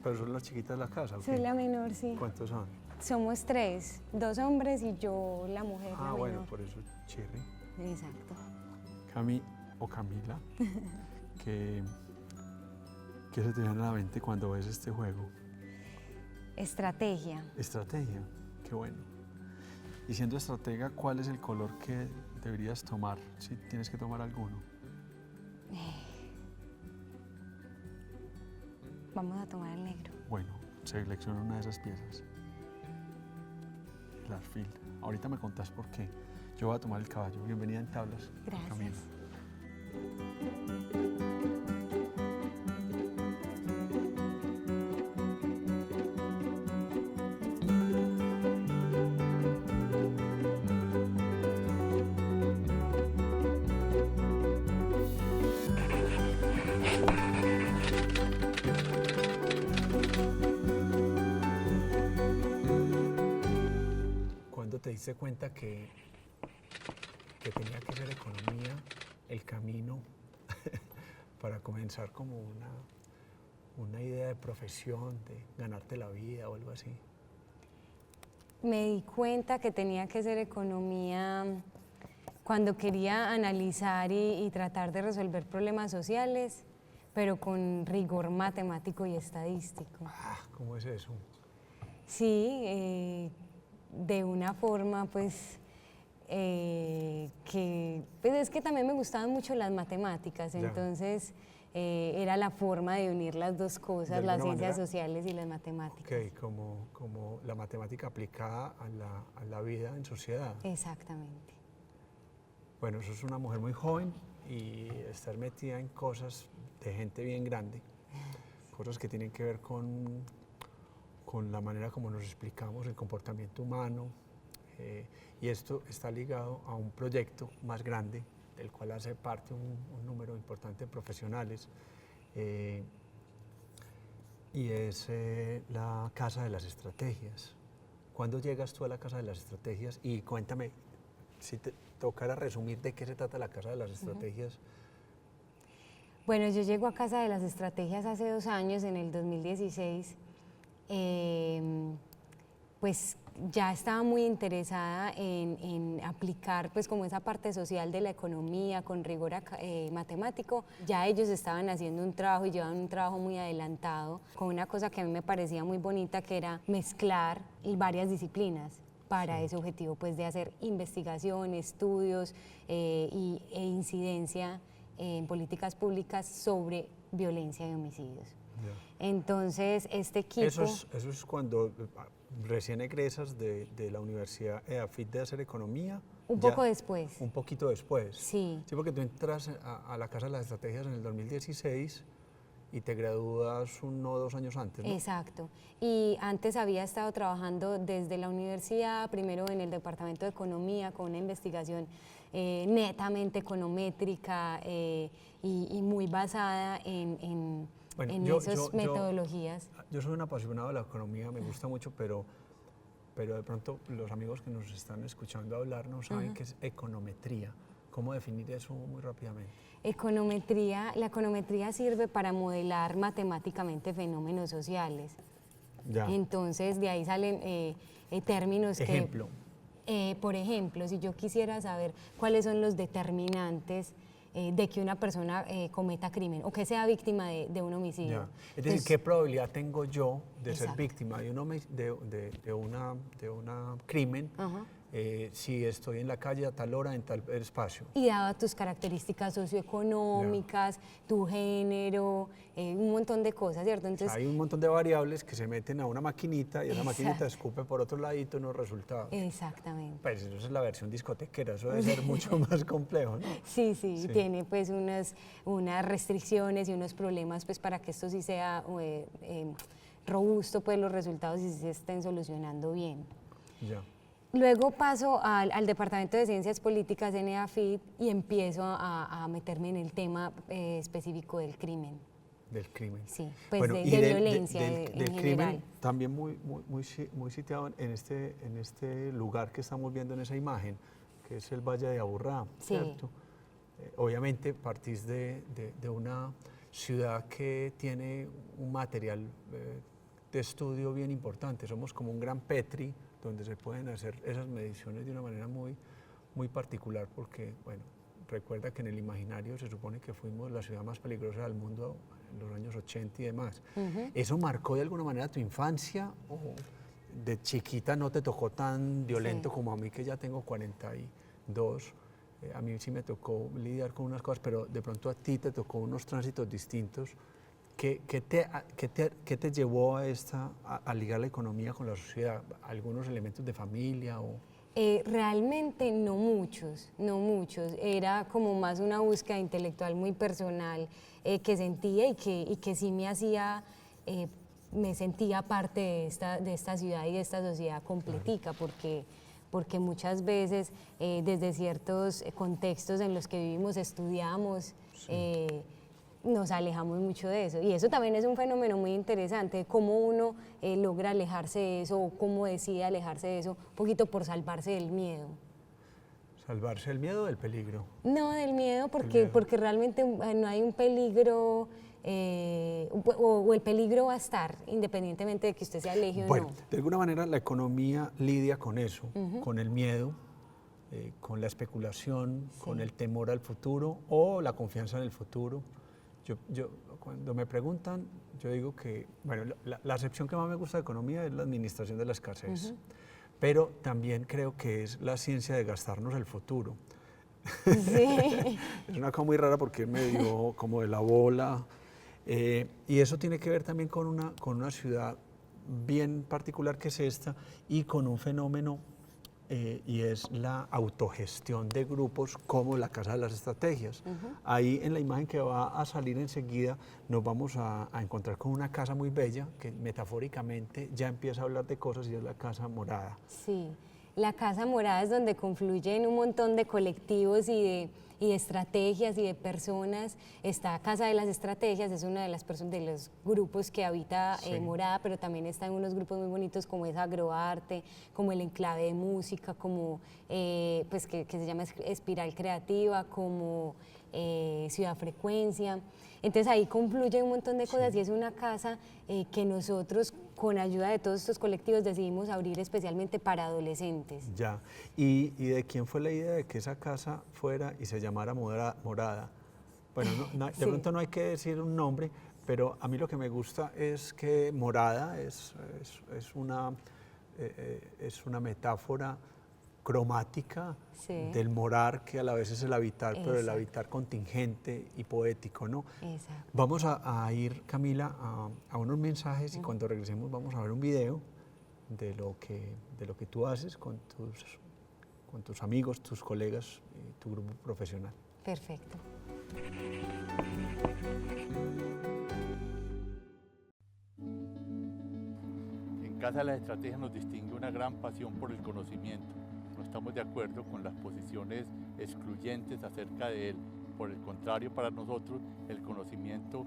Pero son las chiquitas de la casa, ¿o Soy qué? la menor, sí. ¿Cuántos son? Somos 3, 2 hombres y yo la mujer, la Bueno, menor. por eso Chirri. Exacto. Cami o Camila, ¿qué se te viene a la mente cuando ves este juego? Estrategia. Estrategia, qué bueno. Y siendo estratega, ¿cuál es el color que deberías tomar, si tienes que tomar alguno? Vamos a tomar el negro. Bueno, selecciona una de esas piezas. El alfil. Ahorita me contás por qué. Yo voy a tomar el caballo. Bienvenida en tablas. Gracias. Camila. ¿Cuándo te diste cuenta que tenía que ser economía el camino para comenzar como una idea de profesión, de ganarte la vida o algo así? Me di cuenta que tenía que ser economía cuando quería analizar y tratar de resolver problemas sociales, pero con rigor matemático y estadístico. ¿Cómo es eso? Sí, de una forma pues que pues es que también me gustaban mucho las matemáticas, Ya. entonces era la forma de unir las dos cosas, De las alguna ciencias manera, sociales y las matemáticas. Ok, como la matemática aplicada a la vida en sociedad. Exactamente. Bueno, sos una mujer muy joven y estar metida en cosas de gente bien grande, cosas que tienen que ver con la manera como nos explicamos el comportamiento humano, y esto está ligado a un proyecto más grande del cual hace parte un número importante de profesionales, y es la Casa de las Estrategias. ¿Cuándo llegas tú a la Casa de las Estrategias? Y cuéntame, si te tocara resumir de qué se trata la Casa de las Estrategias. Bueno, yo llego a Casa de las Estrategias hace 2 años, en el 2016, pues ya estaba muy interesada en aplicar pues como esa parte social de la economía con rigor matemático. Ya ellos estaban haciendo un trabajo y llevaban un trabajo muy adelantado con una cosa que a mí me parecía muy bonita, que era mezclar varias disciplinas para ese objetivo pues de hacer investigación, estudios e incidencia en políticas públicas sobre violencia y homicidios. Ya. Entonces, este equipo... Eso es cuando recién egresas de la Universidad EAFIT de hacer economía. Un poco después. Un poquito después. Sí. Sí, porque tú entras a la Casa de las Estrategias en el 2016 y te gradúas 1 o 2 años antes, ¿no? Exacto. Y antes había estado trabajando desde la universidad, primero en el Departamento de Economía, con una investigación netamente econométrica y muy basada en esas metodologías. Yo soy un apasionado de la economía, me gusta mucho, pero de pronto los amigos que nos están escuchando hablar no saben qué es econometría. ¿Cómo definir eso muy rápidamente? La econometría sirve para modelar matemáticamente fenómenos sociales. Ya. Entonces, de ahí salen términos Ejemplo. Por ejemplo, si yo quisiera saber cuáles son los determinantes de que una persona cometa crimen o que sea víctima de un homicidio. Ya. Es decir, ¿qué probabilidad tengo yo de ser Exacto. víctima de una crimen si estoy en la calle a tal hora en tal espacio? Y dado tus características socioeconómicas, tu género, un montón de cosas, ¿cierto? Entonces, Hay un montón de variables que se meten a una maquinita y esa maquinita escupe por otro ladito unos resultados. Exactamente. Pues eso es la versión discotequera, eso debe ser mucho más complejo, ¿no? Sí, tiene pues unas restricciones y unos problemas pues para que esto sí sea robusto, pues los resultados sí se estén solucionando bien. Ya. Luego paso al Departamento de Ciencias Políticas en EAFIT y empiezo a meterme en el tema específico del crimen. Del crimen. Sí, pues Bueno, de y violencia del en crimen general. también muy sitiado en este lugar que estamos viendo en esa imagen, que es el Valle de Aburrá, Sí. ¿cierto? Obviamente partís de una ciudad que tiene un material de estudio bien importante. Somos como un gran Petri donde se pueden hacer esas mediciones de una manera muy, muy particular, porque, bueno, recuerda que en el imaginario se supone que fuimos la ciudad más peligrosa del mundo en los años 80 y demás. ¿Eso marcó de alguna manera tu infancia o de chiquita no te tocó tan violento como a mí, que ya tengo 42? A mí sí me tocó lidiar con unas cosas, pero de pronto a ti te tocó unos tránsitos distintos. ¿Qué te llevó a ligar la economía con la sociedad? ¿Algunos elementos de familia o...? Realmente no muchos, no muchos. Era como más una búsqueda intelectual muy personal que sentía y que sí me hacía, me sentía parte de esta ciudad y de esta sociedad completica, porque muchas veces desde ciertos contextos en los que vivimos, estudiamos, nos alejamos mucho de eso. Y eso también es un fenómeno muy interesante, cómo uno logra alejarse de eso o cómo decide alejarse de eso, un poquito por salvarse del miedo. ¿Salvarse del miedo o del peligro? No, del miedo, porque realmente no hay un peligro, o el peligro va a estar, independientemente de que usted se aleje o no. Bueno, de alguna manera la economía lidia con eso, con el miedo, con la especulación, con el temor al futuro o la confianza en el futuro. Cuando me preguntan, yo digo que, bueno, la acepción que más me gusta de economía es la administración de la escasez, pero también creo que es la ciencia de gastarnos el futuro. Sí. Es una cosa muy rara porque me dio como de la bola, y eso tiene que ver también con una ciudad bien particular que es esta, y con un fenómeno, y es la autogestión de grupos como la Casa de las Estrategias. Ahí en la imagen que va a salir enseguida nos vamos a encontrar con una casa muy bella que metafóricamente ya empieza a hablar de cosas, y es la Casa Morada. Sí, la Casa Morada es donde confluyen un montón de colectivos y de estrategias y de personas. Esta Casa de las Estrategias es una de los grupos que habita Morada, pero también están unos grupos muy bonitos como es Agroarte, como el Enclave de Música, como pues que se llama Espiral Creativa, como Ciudad Frecuencia. Entonces ahí confluye un montón de cosas y es una casa que nosotros, con ayuda de todos estos colectivos, decidimos abrir especialmente para adolescentes. Ya, ¿y de quién fue la idea de que esa casa fuera y se llamara Morada? Bueno, de pronto no hay que decir un nombre, pero a mí lo que me gusta es que morada es una metáfora cromática del morar, que a la vez es el habitar, pero el habitar contingente y poético, ¿no? Exacto. Vamos a ir, Camila, a unos mensajes, y cuando regresemos vamos a ver un video de lo que tú haces con tus amigos, tus colegas y tu grupo profesional. Perfecto. En Casa de las Estrategias nos distingue una gran pasión por el conocimiento. No estamos de acuerdo con las posiciones excluyentes acerca de él. Por el contrario, para nosotros el conocimiento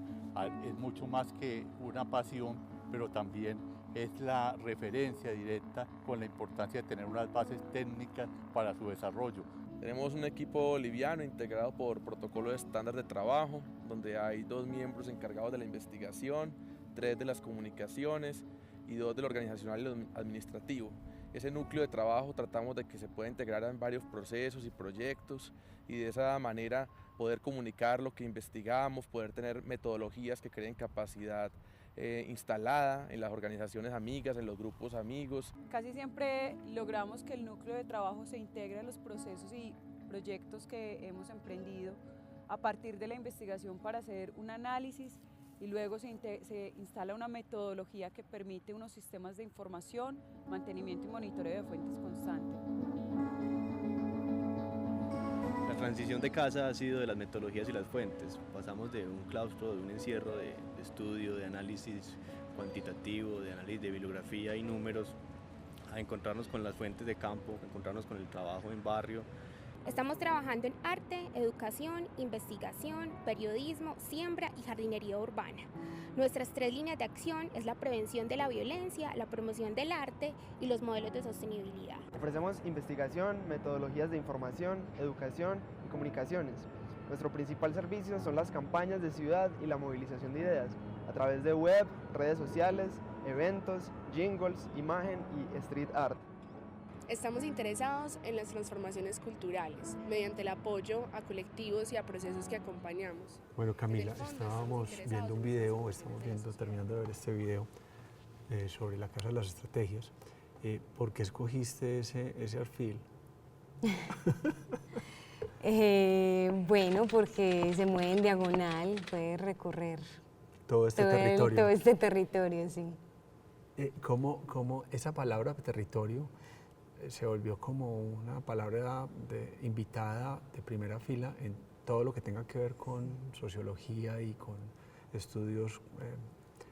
es mucho más que una pasión, pero también es la referencia directa con la importancia de tener unas bases técnicas para su desarrollo. Tenemos un equipo liviano integrado por protocolo de estándar de trabajo, donde hay 2 miembros encargados de la investigación, 3 de las comunicaciones y 2 del organizacional y lo administrativo. Ese núcleo de trabajo tratamos de que se pueda integrar en varios procesos y proyectos, y de esa manera poder comunicar lo que investigamos, poder tener metodologías que creen capacidad instalada en las organizaciones amigas, en los grupos amigos. Casi siempre logramos que el núcleo de trabajo se integre a los procesos y proyectos que hemos emprendido a partir de la investigación para hacer un análisis, y luego se instala una metodología que permite unos sistemas de información, mantenimiento y monitoreo de fuentes constante. La transición de casa ha sido de las metodologías y las fuentes. Pasamos de un claustro, de un encierro de estudio, de análisis cuantitativo, de análisis de bibliografía y números, a encontrarnos con las fuentes de campo, a encontrarnos con el trabajo en barrio. Estamos trabajando en arte, educación, investigación, periodismo, siembra y jardinería urbana. Nuestras 3 líneas de acción es la prevención de la violencia, la promoción del arte y los modelos de sostenibilidad. Ofrecemos investigación, metodologías de información, educación y comunicaciones. Nuestro principal servicio son las campañas de ciudad y la movilización de ideas a través de web, redes sociales, eventos, jingles, imagen y street art. Estamos interesados en las transformaciones culturales, mediante el apoyo a colectivos y a procesos que acompañamos. Bueno, Camila, estábamos viendo un video, terminando de ver este video sobre la Casa de las Estrategias. ¿Por qué escogiste ese alfil? Bueno, porque se mueve en diagonal, puede recorrer todo este territorio. Todo este territorio, sí. ¿Cómo esa palabra territorio se volvió como una palabra invitada de primera fila en todo lo que tenga que ver con sociología y con estudios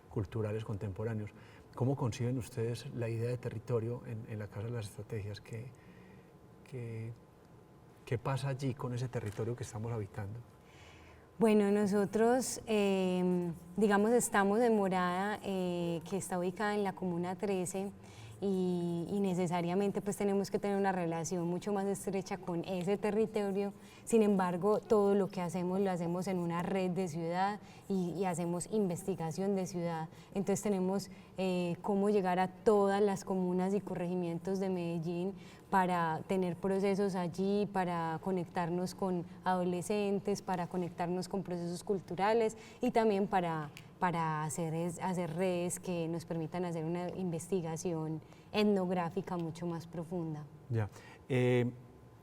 culturales contemporáneos? ¿Cómo conciben ustedes la idea de territorio en la Casa de las Estrategias? ¿Qué pasa allí con ese territorio que estamos habitando? Bueno, nosotros, digamos, estamos en Morada, que está ubicada en la Comuna 13, y necesariamente pues tenemos que tener una relación mucho más estrecha con ese territorio. Sin embargo, todo lo que hacemos lo hacemos en una red de ciudad y hacemos investigación de ciudad. Entonces tenemos cómo llegar a todas las comunas y corregimientos de Medellín para tener procesos allí, para conectarnos con adolescentes, para conectarnos con procesos culturales y también para hacer redes que nos permitan hacer una investigación etnográfica mucho más profunda. Ya.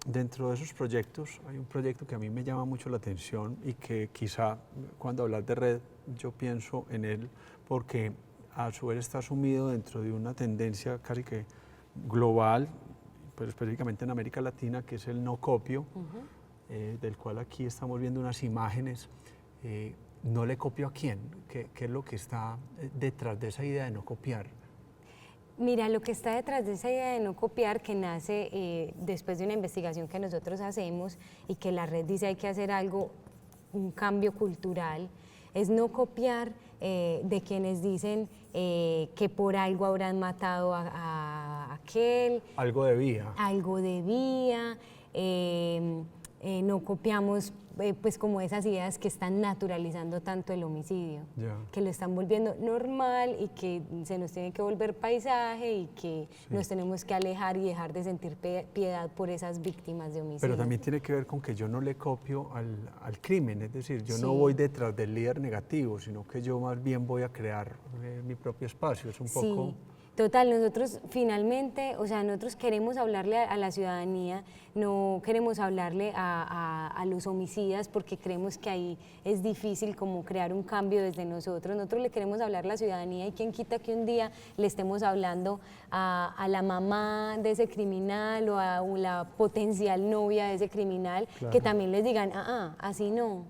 Dentro de esos proyectos hay un proyecto que a mí me llama mucho la atención y que quizá cuando hablas de red yo pienso en él porque a su vez está sumido dentro de una tendencia casi que global, pues específicamente en América Latina, que es el no copio, del cual aquí estamos viendo unas imágenes. ¿No le copio a quién? ¿Qué es lo que está detrás de esa idea de no copiar? Mira, lo que está detrás de esa idea de no copiar, que nace después de una investigación que nosotros hacemos y que la red dice hay que hacer algo, un cambio cultural, es no copiar de quienes dicen que por algo habrán matado a aquel. Algo debía. Algo debía. No copiamos pues como esas ideas que están naturalizando tanto el homicidio, que lo están volviendo normal y que se nos tiene que volver paisaje y que nos tenemos que alejar y dejar de sentir piedad por esas víctimas de homicidio. Pero también tiene que ver con que yo no le copio al crimen, es decir, yo no voy detrás del líder negativo, sino que yo más bien voy a crear mi propio espacio, es un poco... Total, nosotros finalmente, o sea, nosotros queremos hablarle a la ciudadanía, no queremos hablarle a los homicidas porque creemos que ahí es difícil como crear un cambio desde nosotros. Nosotros le queremos hablar a la ciudadanía y quién quita que un día le estemos hablando a la mamá de ese criminal o a la potencial novia de ese criminal, que también les digan, así no.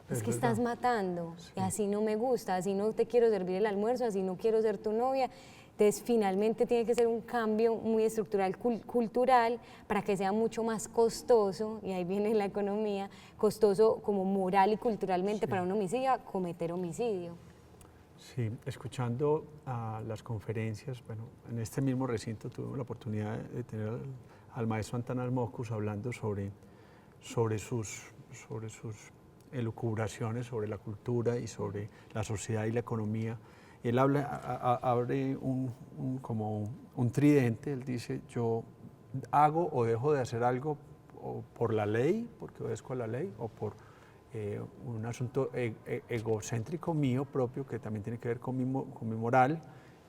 Es que estás matando, y así no me gusta, así no te quiero servir el almuerzo, así no quiero ser tu novia. Entonces, finalmente tiene que ser un cambio muy estructural, cultural, para que sea mucho más costoso, y ahí viene la economía, costoso como moral y culturalmente para un homicida cometer homicidio. Sí, escuchando a las conferencias, bueno, en este mismo recinto tuve la oportunidad de tener al maestro Antanas Mockus hablando sobre sus elucubraciones sobre la cultura y sobre la sociedad y la economía. Él abre como un tridente, él dice, yo hago o dejo de hacer algo o por la ley, porque obedezco a la ley, o por un asunto egocéntrico mío propio, que también tiene que ver con mi moral,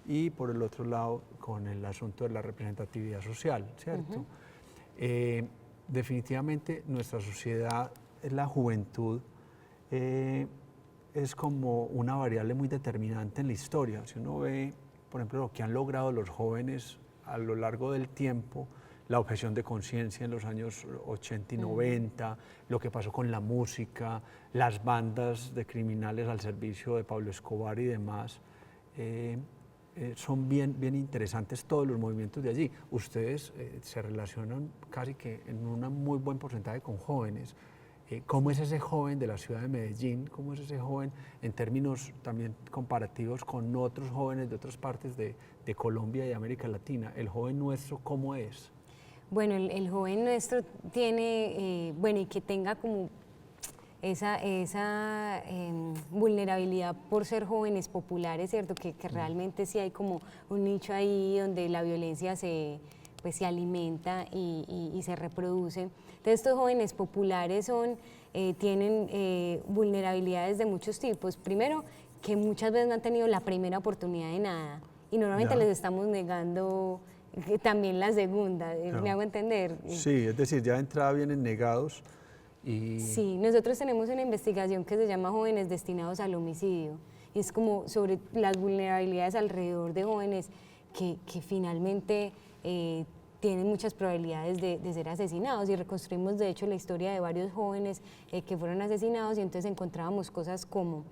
y por el otro lado con el asunto de la representatividad social, ¿cierto? Definitivamente nuestra sociedad, la juventud, es como una variable muy determinante en la historia. Si uno ve, por ejemplo, lo que han logrado los jóvenes a lo largo del tiempo, la objeción de conciencia en los años 80 y 90, lo que pasó con la música, las bandas de criminales al servicio de Pablo Escobar y demás, son bien interesantes todos los movimientos de allí. Ustedes se relacionan casi que en un muy buen porcentaje con jóvenes. ¿Cómo es ese joven de la ciudad de Medellín? ¿Cómo es ese joven en términos también comparativos con otros jóvenes de otras partes de Colombia y América Latina? ¿El joven nuestro cómo es? Bueno, el joven nuestro tiene, bueno, y que tenga como vulnerabilidad por ser jóvenes populares, ¿cierto? Que realmente sí hay como un nicho ahí donde la violencia se alimenta y se reproduce. Entonces estos jóvenes populares tienen vulnerabilidades de muchos tipos. Primero, que muchas veces no han tenido la primera oportunidad de nada y normalmente les estamos negando también la segunda, ¿me hago entender? Sí, es decir, ya de entrada vienen negados. Sí, nosotros tenemos una investigación que se llama Jóvenes Destinados al Homicidio, y es como sobre las vulnerabilidades alrededor de jóvenes que finalmente tienen muchas probabilidades de ser asesinados, y reconstruimos de hecho la historia de varios jóvenes que fueron asesinados, y entonces encontrábamos cosas como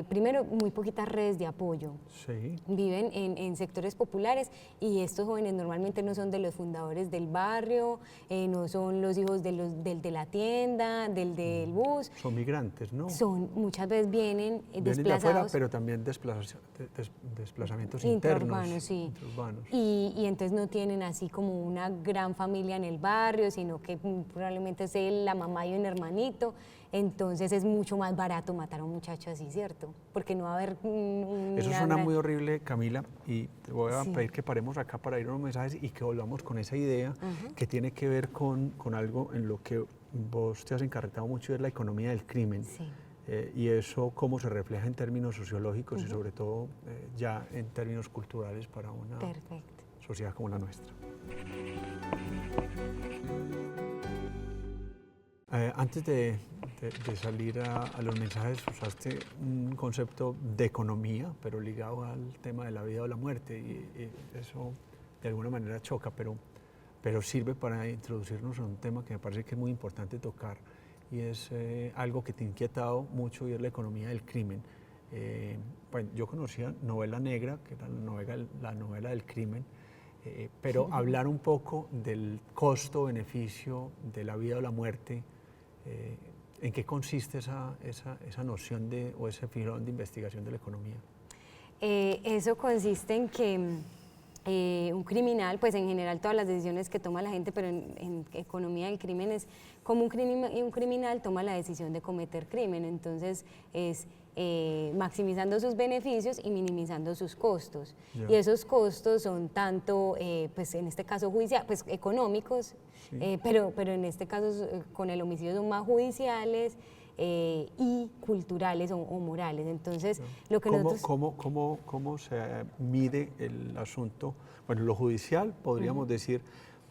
primero, muy poquitas redes de apoyo. Sí. Viven en sectores populares y estos jóvenes normalmente no son de los fundadores del barrio, no son los hijos del de la tienda, del bus. Son migrantes, ¿no? Muchas veces vienen desplazados. De afuera, pero también desplazamientos internos. Sí. Interurbanos. Y entonces no tienen así como una gran familia en el barrio, sino que probablemente es la mamá y un hermanito. Entonces es mucho más barato matar a un muchacho así, ¿cierto? Porque no va a haber Eso suena muy horrible, Camila, y te voy a pedir que paremos acá para ir a unos mensajes y que volvamos con esa idea que tiene que ver con algo en lo que vos te has encarretado mucho, es la economía del crimen. Sí. Y eso cómo se refleja en términos sociológicos y sobre todo ya en términos culturales para una sociedad como la nuestra. Antes de salir a los mensajes, usaste un concepto de economía, pero ligado al tema de la vida o la muerte, y eso de alguna manera choca, pero sirve para introducirnos a un tema que me parece que es muy importante tocar, y es algo que te ha inquietado mucho, y es la economía del crimen. Bueno, yo conocía Novela Negra, que era la novela del crimen, pero hablar un poco del costo-beneficio de la vida o la muerte. ¿En qué consiste esa noción o ese filón de investigación de la economía? Eso consiste en que un criminal, pues en general todas las decisiones que toma la gente, pero en economía del crimen es como un criminal toma la decisión de cometer crimen, entonces es maximizando sus beneficios y minimizando sus costos. Y esos costos son tanto, pues en este caso pues económicos, pero en este caso con el homicidio son más judiciales y culturales o morales. Entonces, lo que ¿Cómo se mide el asunto? Bueno, lo judicial, podríamos decir,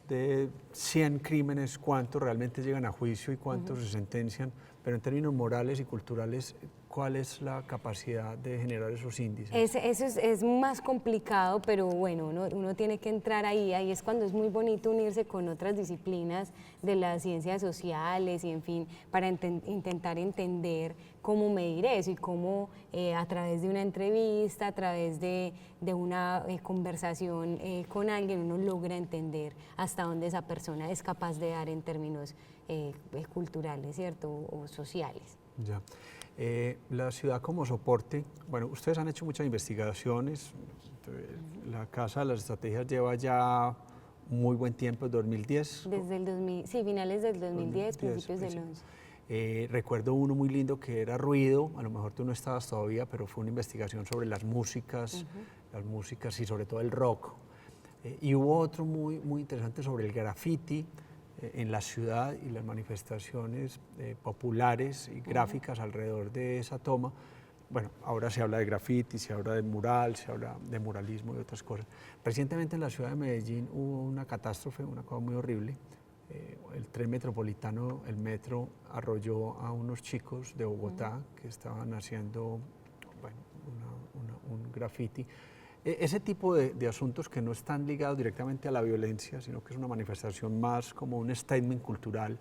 de 100 crímenes, ¿cuántos realmente llegan a juicio y cuántos se sentencian? Pero en términos morales y culturales, ¿cuál es la capacidad de generar esos índices? Eso es más complicado, pero bueno, uno tiene que entrar ahí es cuando es muy bonito unirse con otras disciplinas de las ciencias sociales y en fin, para intentar entender cómo medir eso y cómo a través de una entrevista, a través de una conversación con alguien, uno logra entender hasta dónde esa persona es capaz de dar en términos culturales, ¿cierto? O sociales. Ya. La ciudad como soporte, bueno, ustedes han hecho muchas investigaciones, la Casa de las Estrategias lleva ya muy buen tiempo, 2010. Desde el finales del 2010, principios del 11. Recuerdo uno muy lindo que era Ruido, a lo mejor tú no estabas todavía, pero fue una investigación sobre las músicas y sobre todo el rock. Y hubo otro muy, muy interesante sobre el graffiti en la ciudad y las manifestaciones populares y gráficas alrededor de esa toma. Bueno, ahora se habla de graffiti, se habla de mural, se habla de muralismo y otras cosas. Recientemente en la ciudad de Medellín hubo una catástrofe, una cosa muy horrible. El tren metropolitano, el metro, arrolló a unos chicos de Bogotá que estaban haciendo un graffiti. Ese tipo de asuntos que no están ligados directamente a la violencia, sino que es una manifestación más como un statement cultural,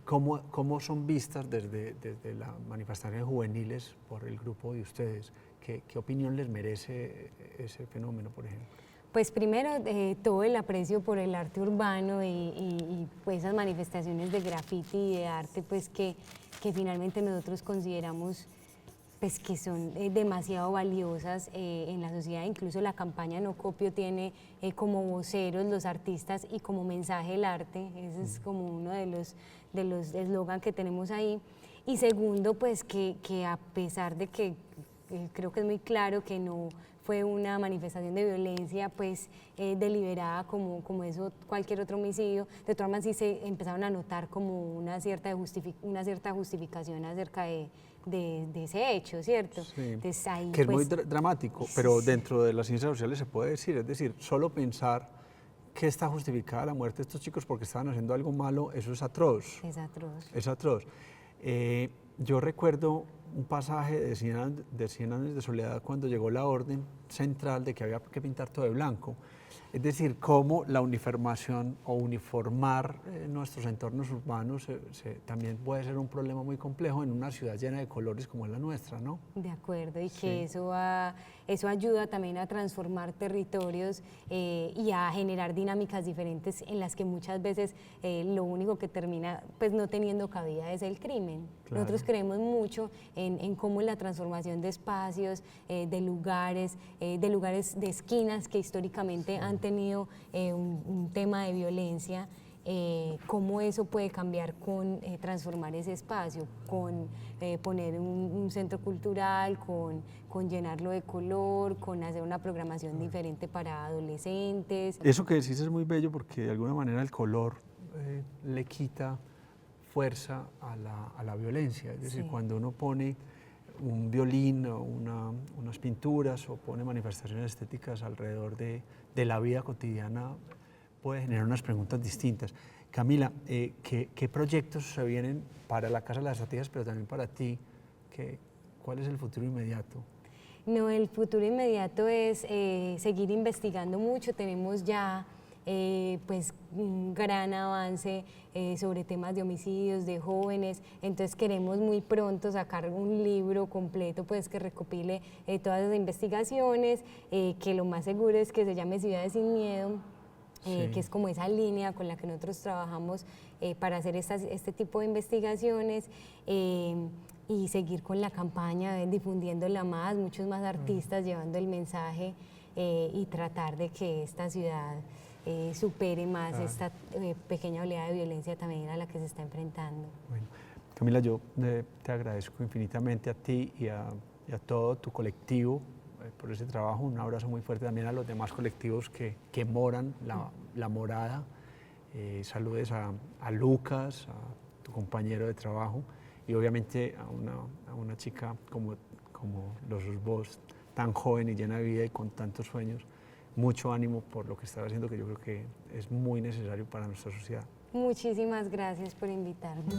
¿cómo son vistas desde las manifestaciones juveniles por el grupo de ustedes? ¿Qué opinión les merece ese fenómeno, por ejemplo? Pues primero, todo el aprecio por el arte urbano y pues esas manifestaciones de graffiti y de arte pues que finalmente nosotros consideramos pues que son demasiado valiosas en la sociedad. Incluso la campaña No Copio tiene como voceros los artistas y como mensaje el arte. Ese es como uno de los eslogan que tenemos ahí. Y segundo, pues que a pesar de que creo que es muy claro que no fue una manifestación de violencia pues deliberada como eso cualquier otro homicidio, de todas maneras sí se empezaron a notar como una cierta justificación acerca de ese hecho, ¿cierto? Sí, entonces, ahí, que es pues, muy dramático, pero dentro de las ciencias sociales se puede decir, es decir, solo pensar que está justificada la muerte de estos chicos porque estaban haciendo algo malo, eso es atroz. Es atroz. Es atroz. Yo recuerdo un pasaje de 100 años de soledad cuando llegó la orden central de que había que pintar todo de blanco. Es decir, cómo la uniformación o uniformar nuestros entornos urbanos también puede ser un problema muy complejo en una ciudad llena de colores como es la nuestra, ¿no? De acuerdo, y Sí. que eso ayuda también a transformar territorios y a generar dinámicas diferentes en las que muchas veces lo único que termina pues no teniendo cabida es el crimen. Claro. Nosotros creemos mucho en cómo la transformación de espacios, de lugares de esquinas que históricamente han tenido un tema de violencia, cómo eso puede cambiar con transformar ese espacio, con poner un centro cultural, con llenarlo de color, con hacer una programación diferente para adolescentes. Eso que decís es muy bello porque de alguna manera el color le quita fuerza a la violencia. Es decir, Sí. cuando uno pone un violín o unas pinturas o pone manifestaciones estéticas alrededor de la vida cotidiana, puede generar unas preguntas distintas. Camila, ¿qué proyectos se vienen para la Casa de las Estrategias, pero también para ti? ¿Cuál es el futuro inmediato? No, el futuro inmediato es seguir investigando mucho. Tenemos ya pues un gran avance sobre temas de homicidios de jóvenes, entonces queremos muy pronto sacar un libro completo pues que recopile todas las investigaciones, que lo más seguro es que se llame Ciudades sin Miedo. Sí. Que es como esa línea con la que nosotros trabajamos para hacer este tipo de investigaciones y seguir con la campaña, difundiéndola más, muchos más artistas llevando el mensaje y tratar de que esta ciudad supere más esta pequeña oleada de violencia también a la que se está enfrentando. Bueno, Camila, yo te agradezco infinitamente a ti y a todo tu colectivo por ese trabajo. Un abrazo muy fuerte también a los demás colectivos que moran la morada. Saludes a Lucas, a tu compañero de trabajo y obviamente a una chica como lo sos vos, tan joven y llena de vida y con tantos sueños. Mucho ánimo por lo que estás haciendo, que yo creo que es muy necesario para nuestra sociedad. Muchísimas gracias por invitarme.